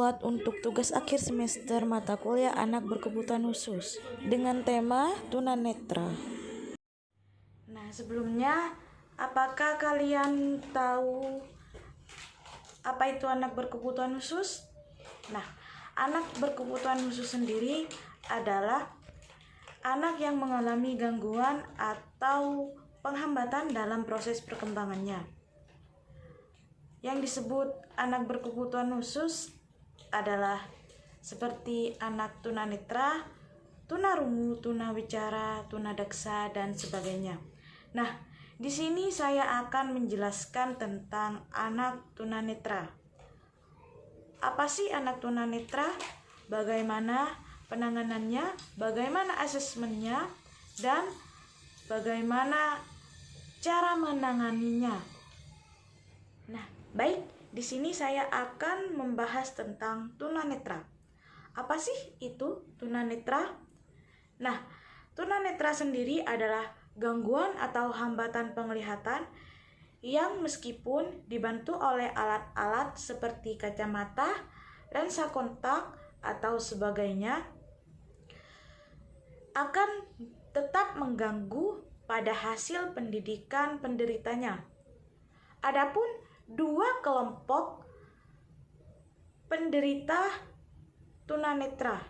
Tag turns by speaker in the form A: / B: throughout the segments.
A: muat untuk tugas akhir semester mata kuliah anak berkebutuhan khusus dengan tema tunanetra. Nah, sebelumnya, apakah kalian tahu apa itu anak berkebutuhan khusus? Nah, anak berkebutuhan khusus sendiri adalah anak yang mengalami gangguan atau penghambatan dalam proses perkembangannya. Yang disebut anak berkebutuhan khusus adalah seperti anak tunanetra, tunarungu, tunawicara, tunadaksa, dan sebagainya. Nah, di sini saya akan menjelaskan tentang anak tunanetra. Apa sih anak tunanetra? Bagaimana penanganannya? Bagaimana asesmennya? Dan bagaimana cara menanganinya? Nah, baik, di sini saya akan membahas tentang tunanetra. Apa sih itu tunanetra? Nah, tunanetra sendiri adalah gangguan atau hambatan penglihatan yang meskipun dibantu oleh alat-alat seperti kacamata, lensa kontak, atau sebagainya, akan tetap mengganggu pada hasil pendidikan penderitanya. Adapun dua kelompok penderita tunanetra.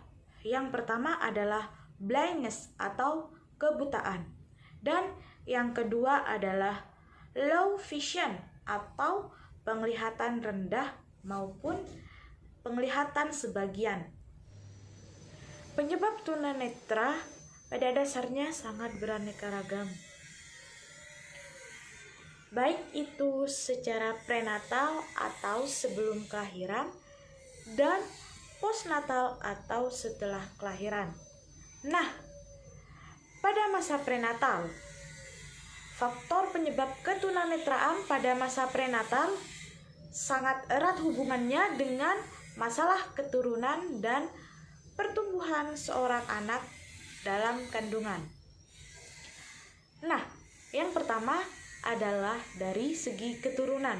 A: Yang pertama adalah blindness atau kebutaan. Dan yang kedua adalah low vision atau penglihatan rendah maupun penglihatan sebagian. Penyebab tunanetra pada dasarnya sangat beraneka ragam. Baik itu secara prenatal atau sebelum kelahiran dan postnatal atau setelah kelahiran. Nah, pada masa prenatal, faktor penyebab ketunanetraan pada masa prenatal sangat erat hubungannya dengan masalah keturunan dan pertumbuhan seorang anak dalam kandungan. Nah, yang pertama adalah dari segi keturunan.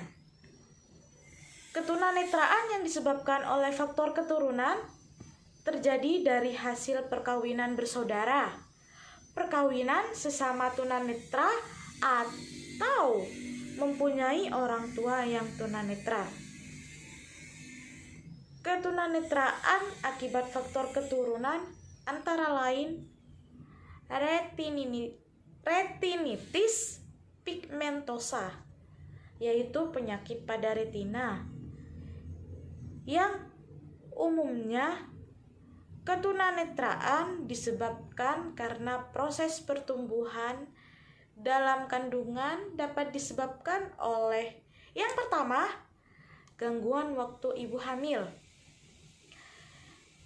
A: Ketunanetraan yang disebabkan oleh faktor keturunan terjadi dari hasil perkawinan bersaudara, perkawinan sesama tunanetra, atau mempunyai orang tua yang tunanetra. Ketunanetraan akibat faktor keturunan antara lain retinitis pigmentosa, yaitu penyakit pada retina, yang umumnya ketunanetraan disebabkan karena proses pertumbuhan dalam kandungan dapat disebabkan oleh yang pertama, gangguan waktu ibu hamil.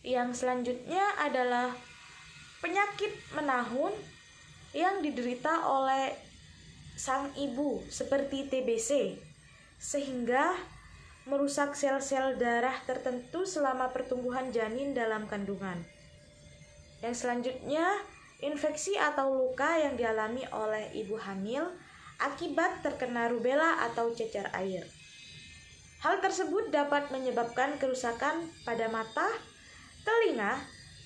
A: Yang selanjutnya adalah penyakit menahun yang diderita oleh sang ibu seperti TBC, sehingga merusak sel-sel darah tertentu selama pertumbuhan janin dalam kandungan. Yang selanjutnya, infeksi atau luka yang dialami oleh ibu hamil akibat terkena rubella atau cecer air. Hal tersebut dapat menyebabkan kerusakan pada mata, telinga,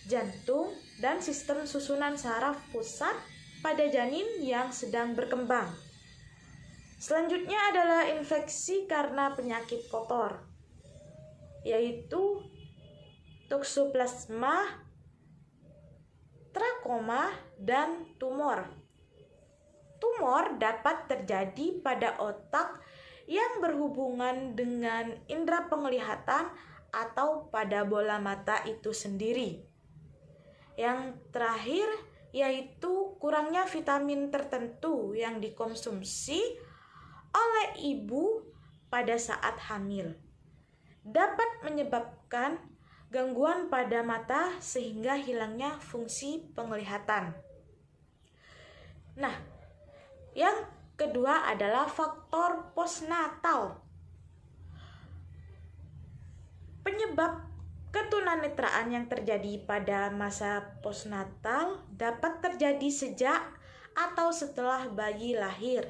A: jantung, dan sistem susunan saraf pusat pada janin yang sedang berkembang. Selanjutnya adalah infeksi karena penyakit kotor, yaitu toksoplasma, trakoma, dan tumor. Tumor dapat terjadi pada otak yang berhubungan dengan indera penglihatan atau pada bola mata itu sendiri. Yang terakhir yaitu kurangnya vitamin tertentu yang dikonsumsi oleh ibu pada saat hamil dapat menyebabkan gangguan pada mata sehingga hilangnya fungsi penglihatan. Nah, yang kedua adalah faktor postnatal. Penyebab ketunanetraan yang terjadi pada masa postnatal dapat terjadi sejak atau setelah bayi lahir.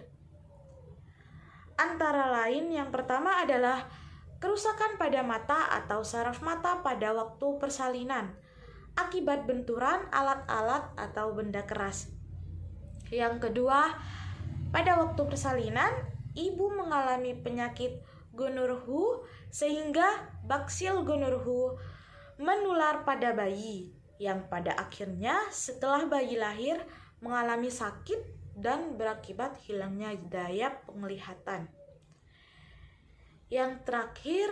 A: Antara lain yang pertama adalah kerusakan pada mata atau saraf mata pada waktu persalinan akibat benturan alat-alat atau benda keras. Yang kedua, pada waktu persalinan, ibu mengalami penyakit gonorrhea sehingga baksil gonorrhea menular pada bayi yang pada akhirnya setelah bayi lahir mengalami sakit dan berakibat hilangnya daya penglihatan. Yang terakhir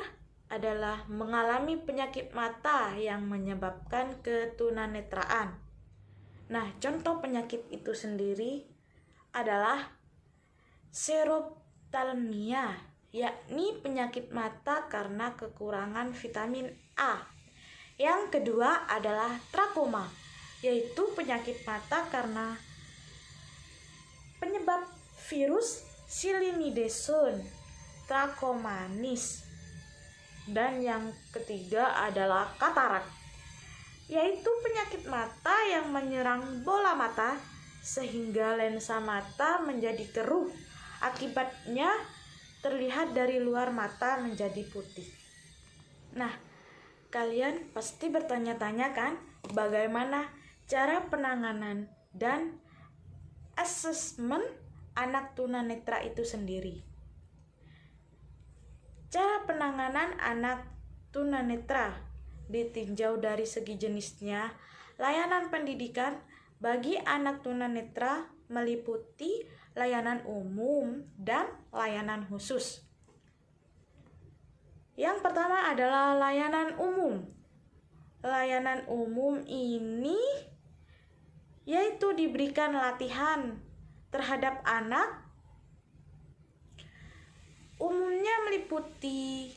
A: adalah mengalami penyakit mata yang menyebabkan ketunanetraan. Nah, contoh penyakit itu sendiri adalah xerophthalmia, yakni penyakit mata karena kekurangan vitamin A. Yang kedua adalah trakoma, yaitu penyakit mata karena penyebab virus Cyanidation trachomatis. Dan yang ketiga adalah katarak, yaitu penyakit mata yang menyerang bola mata sehingga lensa mata menjadi keruh. Akibatnya terlihat dari luar mata menjadi putih. Nah, kalian pasti bertanya-tanya kan, bagaimana cara penanganan dan asesmen anak tunanetra itu sendiri. Cara penanganan anak tunanetra ditinjau dari segi jenisnya. Layanan pendidikan bagi anak tunanetra meliputi layanan umum dan layanan khusus. Yang pertama adalah layanan umum. Layanan umum ini yaitu diberikan latihan terhadap anak, umumnya meliputi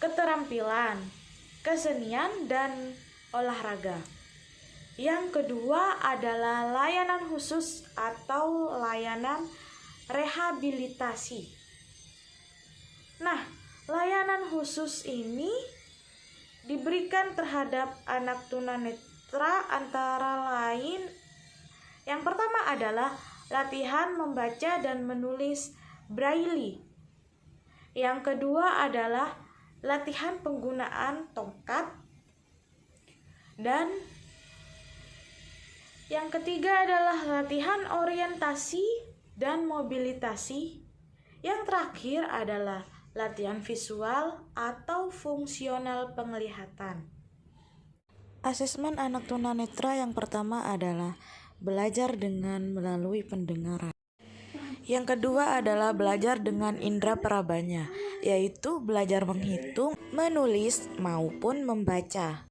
A: keterampilan, kesenian, dan olahraga. Yang kedua adalah layanan khusus atau layanan rehabilitasi. Nah, layanan khusus ini diberikan terhadap anak tunanetra antara lain. Yang pertama adalah latihan membaca dan menulis Braille. Yang kedua adalah latihan penggunaan tongkat. Dan yang ketiga adalah latihan orientasi dan mobilitasi. Yang terakhir adalah latihan visual atau fungsional penglihatan. Asesmen anak tunanetra yang pertama adalah belajar dengan melalui pendengaran. Yang kedua adalah belajar dengan indera perabanya, yaitu belajar menghitung, menulis, maupun membaca.